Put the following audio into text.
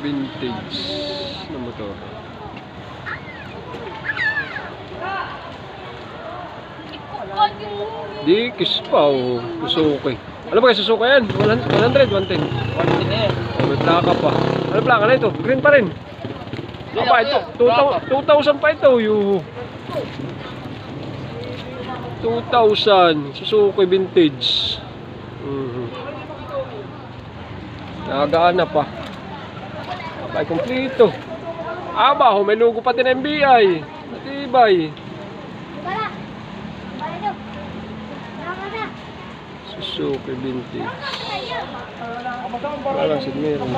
Vintage na motor. Di, kiss pa oh. Suzuki. Ano ba kayo Suzuki yan? 100, 110. 110 na yan. Oh, may plaka pa. Ano plaka na ito? Green pa rin. Apa ito? 2,000 pa ito. Yuhu. 2,000. Suzuki vintage. Nagagaan na pa. Abay, kompleto. Aba, may logo pa din NBI. Matibay. Suzuki vintage. Wala lang si meron.